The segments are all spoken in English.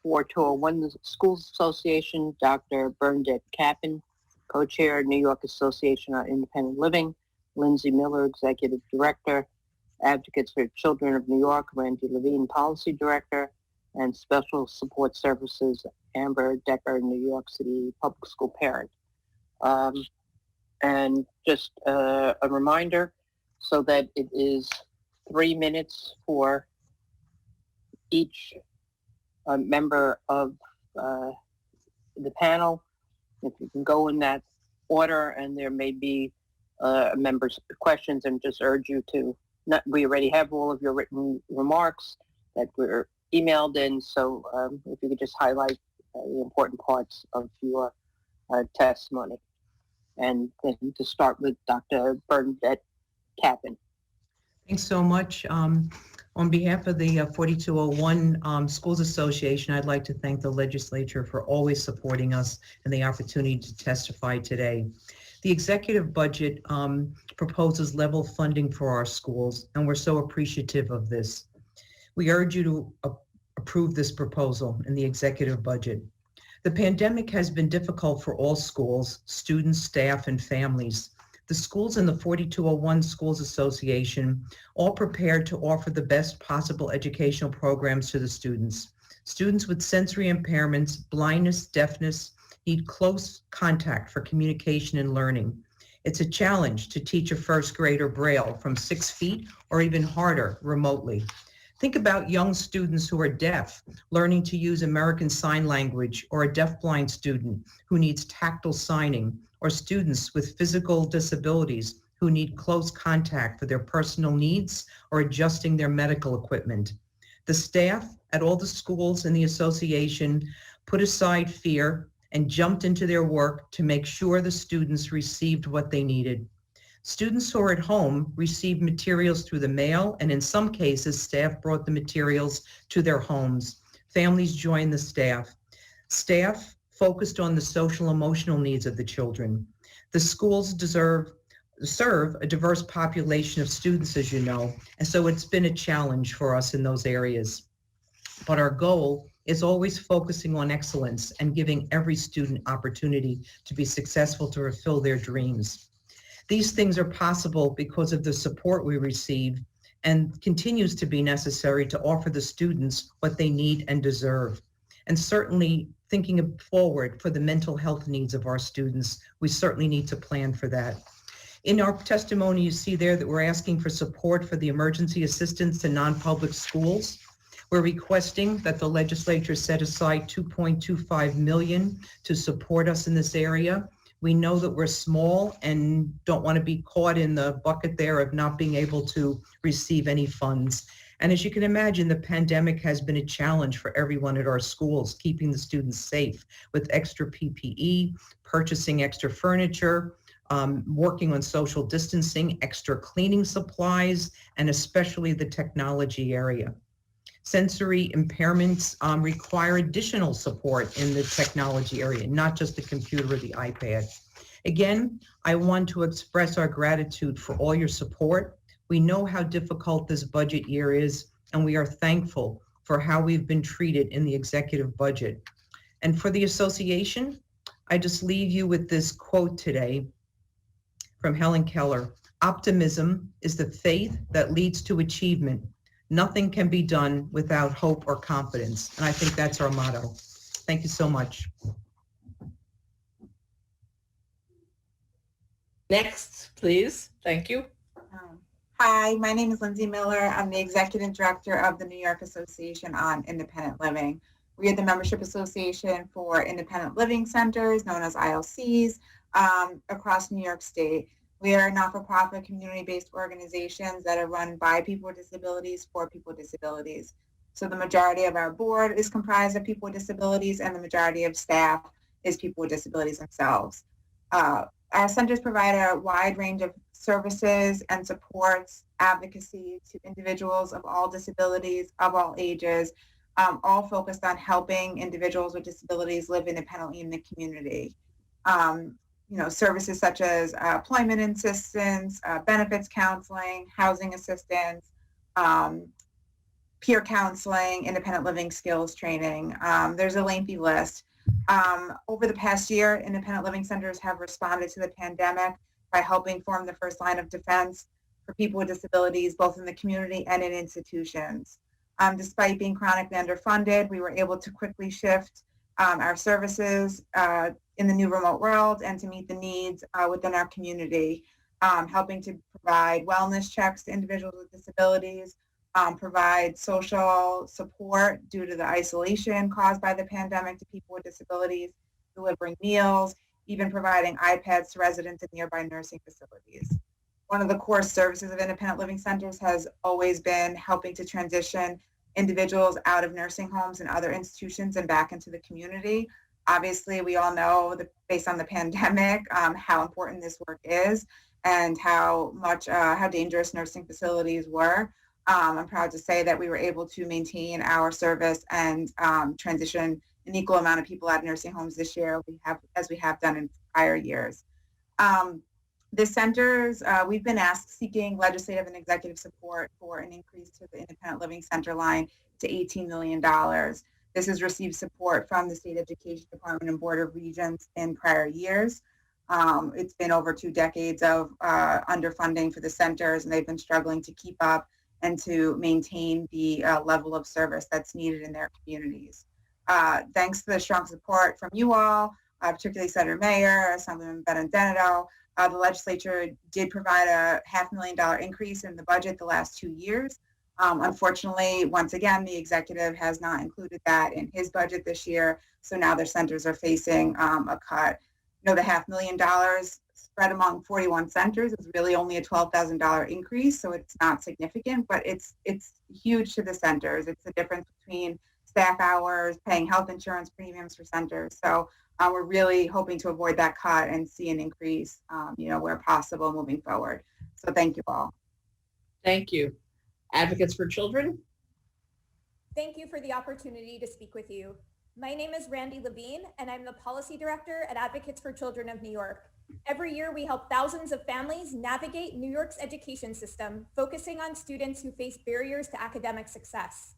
For 201 Schools Association, Dr. Bernadette Cappan, co-chair, New York Association on Independent Living, Lindsay Miller, executive director, Advocates for Children of New York, Randy Levine, policy director, and Special Support Services, Amber Decker, New York City public school parent. And just a reminder, so that it is 3 minutes for each member of the panel. If you can go in that order, and there may be members' questions, and just urge you to we already have all of your written remarks that were emailed in, so if you could just highlight the important parts of your testimony. And then to start with Dr. Bernadette Cappan. Thanks so much. On behalf of the 4201 Schools Association, I'd like to thank the legislature for always supporting us and the opportunity to testify today. The executive budget proposes level funding for our schools, and we're so appreciative of this. We urge you to approve this proposal in the executive budget. The pandemic has been difficult for all schools, students, staff, and families. The schools in the 4201 Schools Association all prepared to offer the best possible educational programs to the students. Students with sensory impairments, blindness, deafness, need close contact for communication and learning. It's a challenge to teach a first grader Braille from 6 feet or even harder remotely. Think about young students who are deaf, learning to use American Sign Language, or a deafblind student who needs tactile signing, or students with physical disabilities who need close contact for their personal needs or adjusting their medical equipment. The staff at all the schools in the association put aside fear and jumped into their work to make sure the students received what they needed. Students who are at home received materials through the mail, and in some cases, staff brought the materials to their homes. Families joined the staff. Staff focused on the social emotional needs of the children. The schools serve a diverse population of students, as you know, and so it's been a challenge for us in those areas. But our goal is always focusing on excellence and giving every student opportunity to be successful, to fulfill their dreams. These things are possible because of the support we receive, and continues to be necessary to offer the students what they need and deserve. And certainly thinking forward for the mental health needs of our students, we certainly need to plan for that. In our testimony, you see there that we're asking for support for the emergency assistance to non-public schools. We're requesting that the legislature set aside $2.25 million to support us in this area. We know that we're small and don't want to be caught in the bucket there of not being able to receive any funds. And as you can imagine, the pandemic has been a challenge for everyone at our schools, keeping the students safe with extra PPE, purchasing extra furniture, working on social distancing, extra cleaning supplies, and especially the technology area. Sensory impairments require additional support in the technology area, not just the computer or the iPad. Again, I want to express our gratitude for all your support. We know how difficult this budget year is, and we are thankful for how we've been treated in the executive budget. And for the association, I just leave you with this quote today from Helen Keller: "Optimism is the faith that leads to achievement. Nothing can be done without hope or confidence." And I think that's our motto. Thank you so much. Next, please. Thank you. Hi, my name is Lindsay Miller. I'm the Executive Director of the New York Association on Independent Living. We are the membership association for independent living centers, known as ILCs, across New York State. We are not-for-profit community-based organizations that are run by people with disabilities for people with disabilities. So the majority of our board is comprised of people with disabilities, and the majority of staff is people with disabilities themselves. Our centers provide a wide range of services and supports, advocacy to individuals of all disabilities, of all ages, all focused on helping individuals with disabilities live independently in the community. Services such as employment assistance, benefits counseling, housing assistance, peer counseling, independent living skills training. There's a lengthy list. Over the past year, independent living centers have responded to the pandemic by helping form the first line of defense for people with disabilities, both in the community and in institutions. Despite being chronically underfunded, we were able to quickly shift our services in the new remote world and to meet the needs within our community, helping to provide wellness checks to individuals with disabilities, provide social support due to the isolation caused by the pandemic to people with disabilities, delivering meals, even providing iPads to residents in nearby nursing facilities. One of the core services of independent living centers has always been helping to transition individuals out of nursing homes and other institutions and back into the community. Obviously, we all know that based on the pandemic, how important this work is and how dangerous nursing facilities were. I'm proud to say that we were able to maintain our service and transition an equal amount of people out of nursing homes this year, as we have done in prior years. The centers, we've been seeking legislative and executive support for an increase to the independent living center line to $18 million. This has received support from the State Education Department and Board of Regents in prior years. It's been over 2 decades of underfunding for the centers, and they've been struggling to keep up and to maintain the level of service that's needed in their communities. Thanks to the strong support from you all, particularly Senator Mayer, Assemblyman Benedetto, the legislature did provide a $500,000 increase in the budget the last 2 years. Unfortunately, once again, the executive has not included that in his budget this year. So now their centers are facing a cut. The $500,000 spread among 41 centers is really only a $12,000 increase. So it's not significant, but it's huge to the centers. It's the difference between staff hours, paying health insurance premiums for centers. So we're really hoping to avoid that cut and see an increase, where possible moving forward. So thank you all. Thank you. Advocates for Children. Thank you for the opportunity to speak with you. My name is Randy Levine, and I'm the Policy Director at Advocates for Children of New York. Every year, we help thousands of families navigate New York's education system, focusing on students who face barriers to academic success.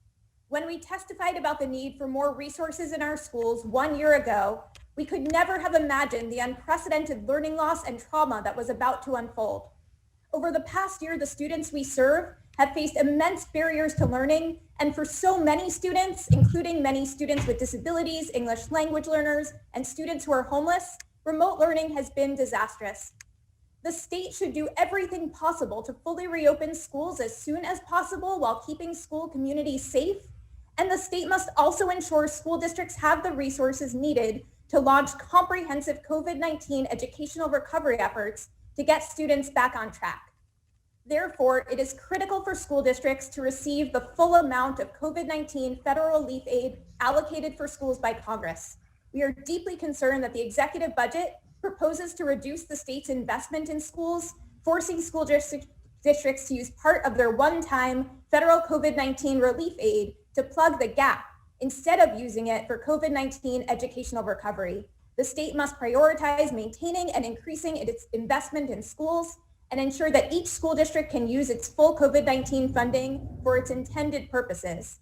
When we testified about the need for more resources in our schools 1 year ago, we could never have imagined the unprecedented learning loss and trauma that was about to unfold. Over the past year, the students we serve have faced immense barriers to learning, and for so many students, including many students with disabilities, English language learners, and students who are homeless, remote learning has been disastrous. The state should do everything possible to fully reopen schools as soon as possible while keeping school communities safe, and the state must also ensure school districts have the resources needed to launch comprehensive COVID-19 educational recovery efforts to get students back on track. Therefore, it is critical for school districts to receive the full amount of COVID-19 federal relief aid allocated for schools by Congress. We are deeply concerned that the executive budget proposes to reduce the state's investment in schools, forcing school districts to use part of their one-time federal COVID-19 relief aid to plug the gap instead of using it for COVID-19 educational recovery. The state must prioritize maintaining and increasing its investment in schools and ensure that each school district can use its full COVID-19 funding for its intended purposes.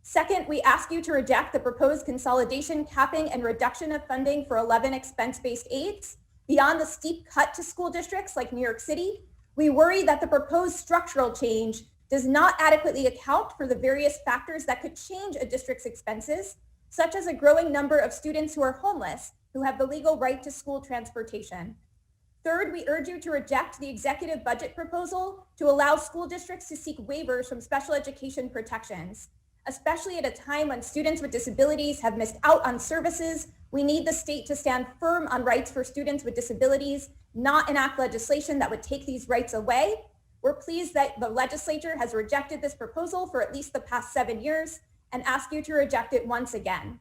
Second, we ask you to reject the proposed consolidation, capping, and reduction of funding for 11 expense-based aids. Beyond the steep cut to school districts like New York City, we worry that the proposed structural change does not adequately account for the various factors that could change a district's expenses, such as a growing number of students who are homeless who have the legal right to school transportation. Third, we urge you to reject the executive budget proposal to allow school districts to seek waivers from special education protections. Especially at a time when students with disabilities have missed out on services, we need the state to stand firm on rights for students with disabilities, not enact legislation that would take these rights away. We're pleased that the legislature has rejected this proposal for at least the past 7 years and ask you to reject it once again.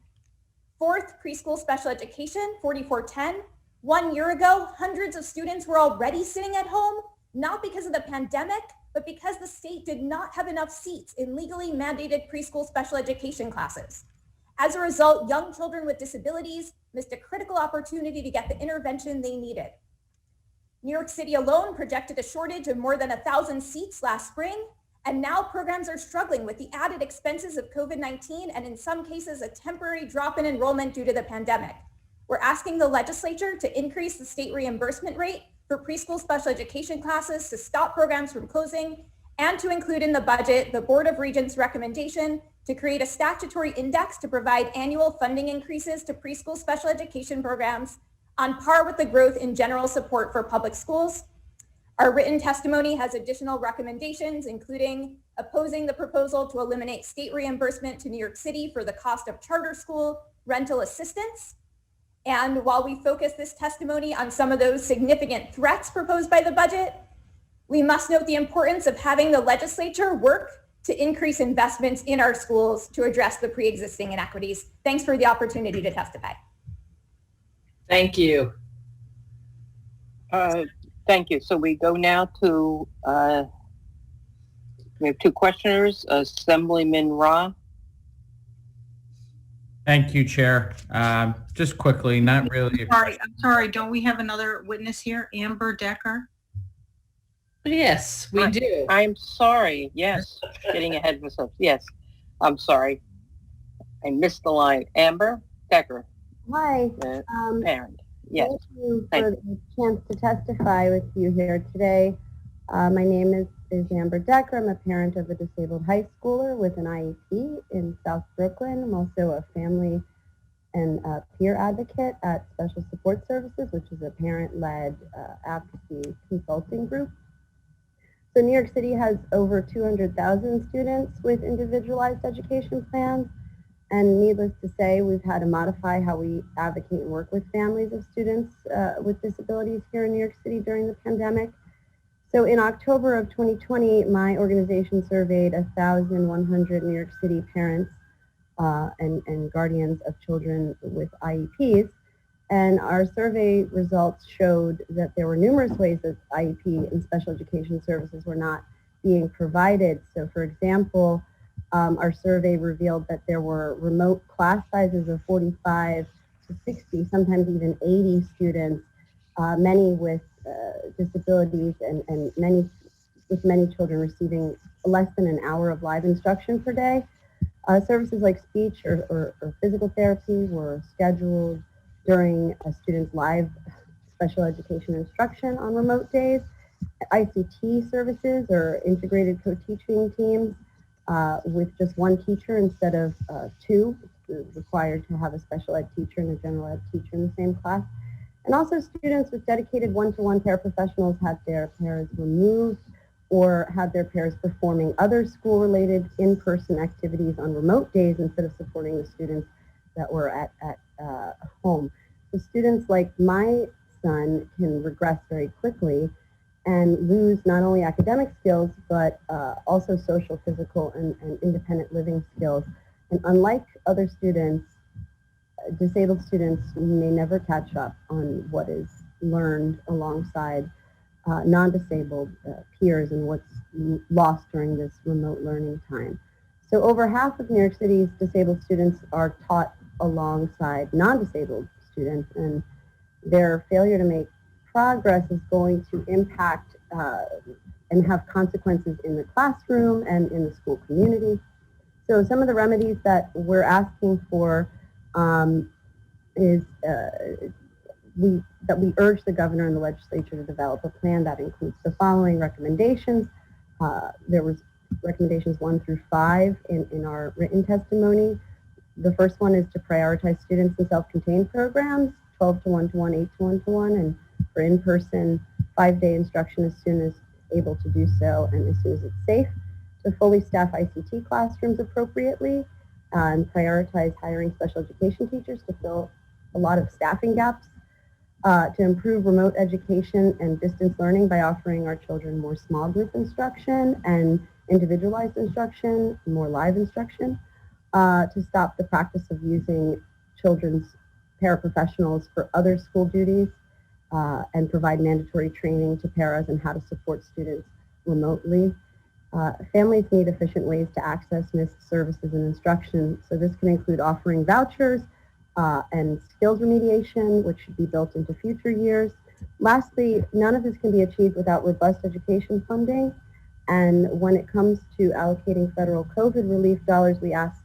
Fourth, preschool special education, 4410. 1 year ago, hundreds of students were already sitting at home, not because of the pandemic, but because the state did not have enough seats in legally mandated preschool special education classes. As a result, young children with disabilities missed a critical opportunity to get the intervention they needed. New York City alone projected a shortage of more than 1,000 seats last spring, And now programs are struggling with the added expenses of COVID-19 and in some cases a temporary drop in enrollment due to the pandemic. We're asking the legislature to increase the state reimbursement rate for preschool special education classes to stop programs from closing and to include in the budget the Board of Regents' recommendation to create a statutory index to provide annual funding increases to preschool special education programs on par with the growth in general support for public schools. Our written testimony has additional recommendations, including opposing the proposal to eliminate state reimbursement to New York City for the cost of charter school rental assistance. And while we focus this testimony on some of those significant threats proposed by the budget, we must note the importance of having the legislature work to increase investments in our schools to address the pre-existing inequities. Thanks for the opportunity to testify. Thank you. Thank you. So we go now to, we have two questioners, Assemblyman Ra. Thank you, Chair. Just quickly, not really. I'm sorry. Don't we have another witness here, Amber Decker? Yes, we do. I'm sorry. Yes, getting ahead of myself. Yes, I'm sorry. I missed the line. Amber Decker, Hi. parent. Yes. Thank you for the chance to testify with you here today. My name is Amber Decker. I'm a parent of a disabled high schooler with an IEP in South Brooklyn. I'm also a family and peer advocate at Special Support Services, which is a parent-led advocacy consulting group. So New York City has over 200,000 students with individualized education plans. And needless to say, we've had to modify how we advocate and work with families of students with disabilities here in New York City during the pandemic. So in October of 2020, my organization surveyed 1,100 New York City parents and guardians of children with IEPs. And our survey results showed that there were numerous ways that IEP and special education services were not being provided. So for example, our survey revealed that there were remote class sizes of 45 to 60, sometimes even 80 students, many with disabilities and many children receiving less than an hour of live instruction per day. Services like speech or physical therapy were scheduled during a student's live special education instruction on remote days. ICT services or integrated co-teaching teams with just one teacher instead of two. It's required to have a special ed teacher and a general ed teacher in the same class. And also students with dedicated one-to-one paraprofessionals had their pairs removed or had their pairs performing other school-related in-person activities on remote days instead of supporting the students that were at home. So students like my son can regress very quickly and lose not only academic skills, but also social, physical, and independent living skills. And unlike other students, disabled students may never catch up on what is learned alongside non-disabled peers and what's lost during this remote learning time. So over half of New York City's disabled students are taught alongside non-disabled students, and their failure to make progress is going to impact and have consequences in the classroom and in the school community. So some of the remedies that we're asking for is that we urge the governor and the legislature to develop a plan that includes the following recommendations. There was recommendations 1 through 5 in our written testimony. The first one is to prioritize students in self-contained programs, 12 to 1-to-1, 8 to 1-to-1, and for in-person 5-day instruction as soon as able to do so and as soon as it's safe, to fully staff ICT classrooms appropriately, and prioritize hiring special education teachers to fill a lot of staffing gaps, to improve remote education and distance learning by offering our children more small group instruction and individualized instruction, more live instruction, to stop the practice of using children's paraprofessionals for other school duties, and provide mandatory training to paras on how to support students remotely. Families need efficient ways to access missed services and instruction, so this can include offering vouchers and skills remediation, which should be built into future years. Lastly, none of this can be achieved without robust education funding. And when it comes to allocating federal COVID relief dollars, we ask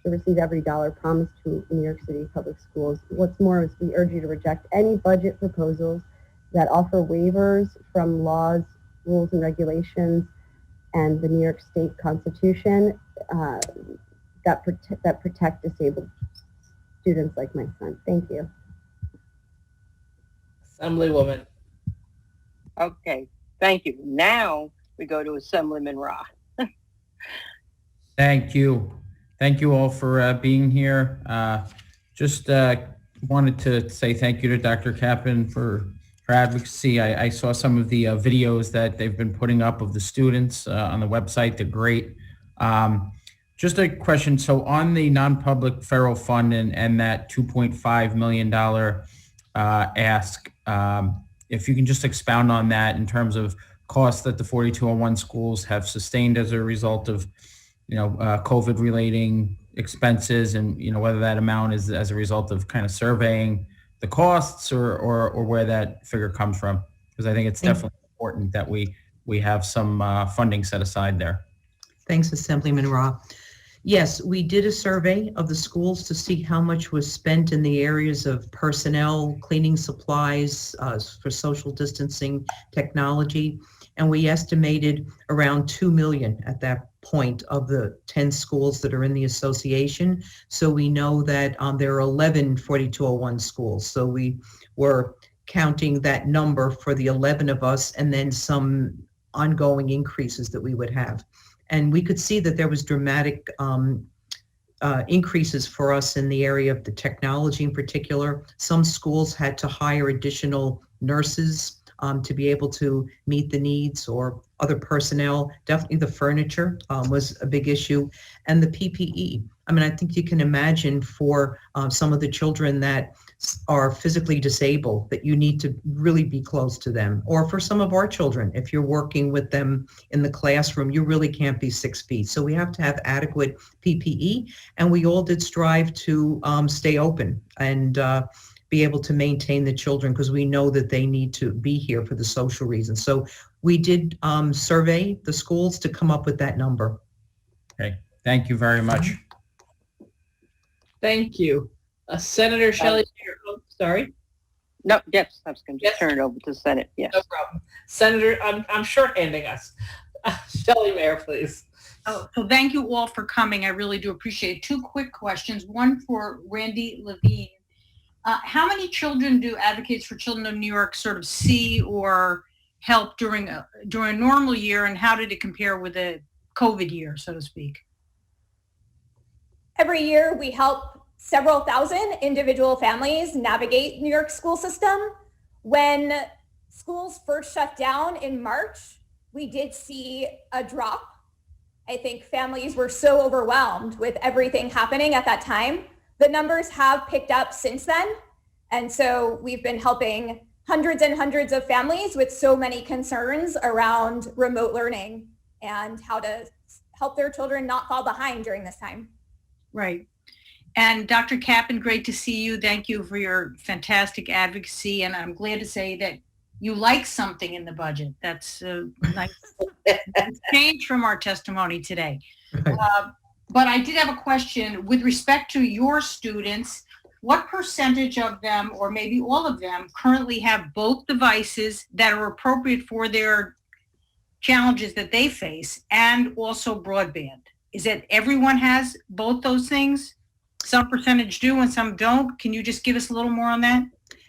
to receive every dollar promised to New York City Public Schools. What's more is we urge you to reject any budget proposals that offer waivers from laws, rules, and regulations and the New York State Constitution that protect disabled students like my son. Thank you. Assemblywoman. Okay, thank you. Now we go to Assemblyman Ra. Thank you. Thank you all for being here. Just wanted to say thank you to Dr. Kaplan for advocacy. I saw some of the videos that they've been putting up of the students on the website. They're great. Just a question. So on the non-public federal fund and that $2.5 million ask, if you can just expound on that in terms of costs that the 4201 schools have sustained as a result of, COVID relating expenses, and, whether that amount is as a result of kind of surveying the costs or where that figure comes from. Because I think it's definitely important that we have some funding set aside there. Thanks, Assemblyman Ra. Yes, we did a survey of the schools to see how much was spent in the areas of personnel, cleaning supplies, for social distancing, technology, and we estimated around $2 million at that point of the 10 schools that are in the association. So we know that there are 11 4201 schools. So we were counting that number for the 11 of us and then some ongoing increases that we would have. And we could see that there was dramatic increases for us in the area of the technology in particular. Some schools had to hire additional nurses to be able to meet the needs, or other personnel. Definitely the furniture was a big issue, and the PPE. I mean, I think you can imagine for some of the children that are physically disabled that you need to really be close to them, or for some of our children, if you're working with them in the classroom, you really can't be 6 feet. So we have to have adequate PPE, and we all did strive to stay open and be able to maintain the children, because we know that they need to be here for the social reasons. So we did survey the schools to come up with that number. Okay, thank you very much. Thank you. Senator Shelley. Sorry. No, yes, I was going to Yes. turn it over to the Senate. Yes. No problem. Senator, I'm shorthanding us. Shelley Mayer, please. Oh, so thank you all for coming. I really do appreciate it. 2 quick questions. One for Randy Levine. How many children do Advocates for Children of New York sort of see or help during a normal year, and how did it compare with a COVID year, so to speak? Every year we help several thousand individual families navigate New York school system. When schools first shut down in March, we did see a drop. I think families were so overwhelmed with everything happening at that time. The numbers have picked up since then. And so we've been helping hundreds and hundreds of families with so many concerns around remote learning and how to help their children not fall behind during this time. Right. And Dr. Kaplan, great to see you. Thank you for your fantastic advocacy. And I'm glad to say that you like something in the budget. That's a nice change from our testimony today. But I did have a question with respect to your students. What percentage of them, or maybe all of them, currently have both devices that are appropriate for their challenges that they face, and also broadband? Is it everyone has both those things? Some percentage do and some don't. Can you just give us a little more on that?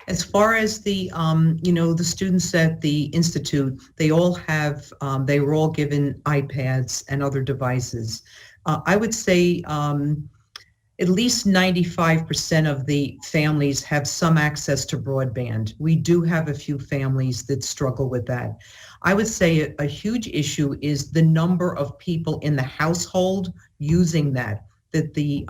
As far as the, the students at the Institute, they all have, they were all given iPads and other devices. I would say at least 95% of the families have some access to broadband. We do have a few families that struggle with that. I would say a huge issue is the number of people in the household using that the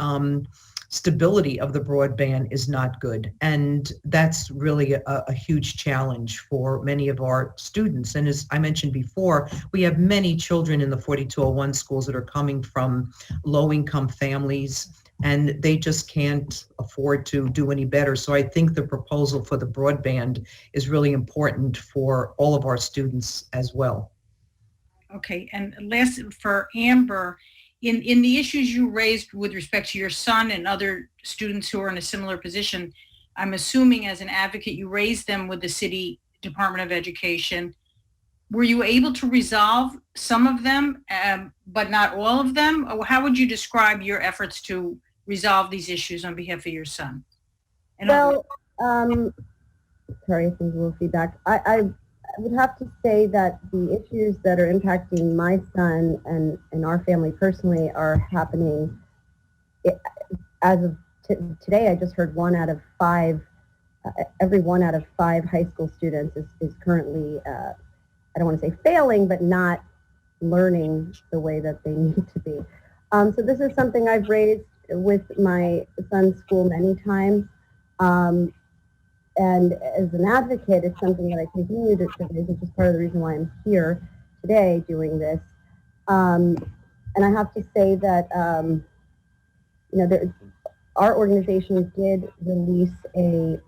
stability of the broadband is not good. And that's really a huge challenge for many of our students. And as I mentioned before, we have many children in the 4201 schools that are coming from low-income families, and they just can't afford to do any better. So I think the proposal for the broadband is really important for all of our students as well. Okay, and last for Amber, in the issues you raised with respect to your son and other students who are in a similar position, I'm assuming as an advocate, you raised them with the City Department of Education. Were you able to resolve some of them, but not all of them? Or how would you describe your efforts to resolve these issues on behalf of your son? And Well, sorry, I think a little feedback. I would have to say that the issues that are impacting my son and our family personally are happening as of today. I just heard 1 out of 5, every 1 out of 5 high school students is currently, I don't want to say failing, but not learning the way that they need to be. So this is something I've raised with my son's school many times. And as an advocate, it's something that I continue to raise, which is part of the reason why I'm here today doing this. And I have to say that, our organization did release a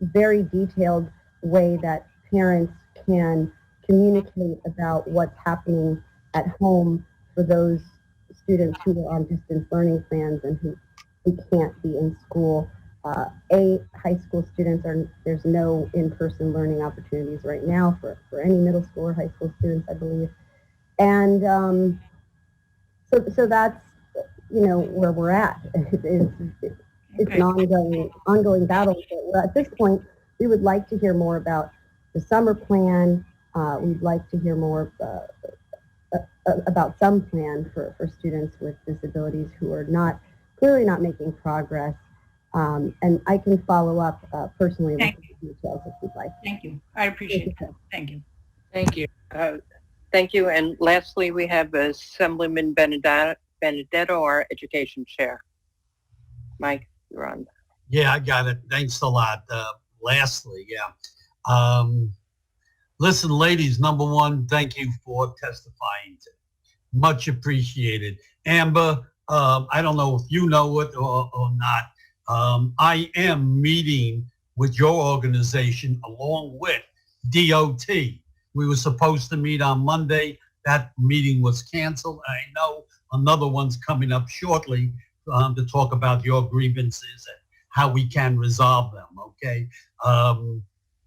very detailed way that parents can communicate about what's happening at home for those students who are on distance learning plans and who can't be in school. High school students there's no in-person learning opportunities right now for any middle school or high school students, I believe. And so that's, where we're at. It's an ongoing battle. But at this point, we would like to hear more about the summer plan. We'd like to hear more about some plan for students with disabilities who are clearly not making progress. And I can follow up personally with the details if you'd like. thank you. I appreciate that. Thank you. Thank you. Thank you. And lastly, we have Assemblyman Benedetto, our education chair. Mike, you're on. Yeah, I got it. Thanks a lot. Lastly, yeah. Listen, ladies, number one, thank you for testifying today. Much appreciated. Amber, I don't know if you know it or not. I am meeting with your organization along with DOT. We were supposed to meet on Monday. That meeting was canceled. I know another one's coming up shortly to talk about your grievances and how we can resolve them, okay?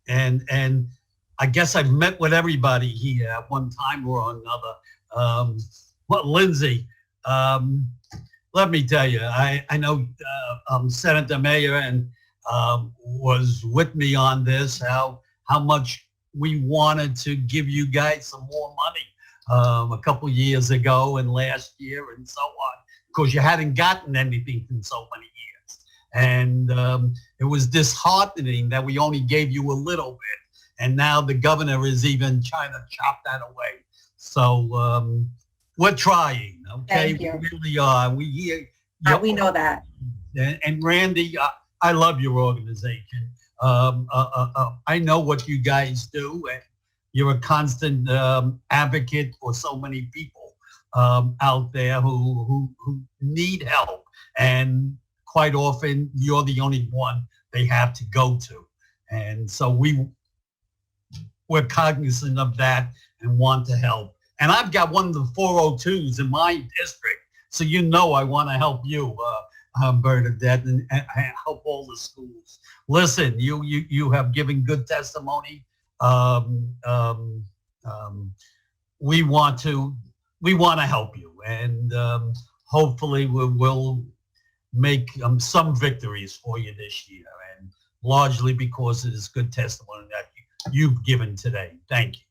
And I guess I've met with everybody here at one time or another. Lindsay, let me tell you, I know Senator Mayer and was with me on this, how much we wanted to give you guys some more money a couple years ago and last year and so on, because you hadn't gotten anything in so many years. And it was disheartening that we only gave you a little bit, and now the governor is even trying to chop that away. So we're trying, okay? Thank you. We really are. We hear. We know that. And Randy, I love your organization. I know what you guys do, and you're a constant advocate for so many people out there who need help. And quite often, you're the only one they have to go to. And so we're cognizant of that and want to help. And I've got one of the 402s in my district, so I want to help you, Bernadette, and help all the schools. Listen, you have given good testimony. We want to help you, and hopefully we'll make some victories for you this year, and largely because it is good testimony that you've given today. Thank you.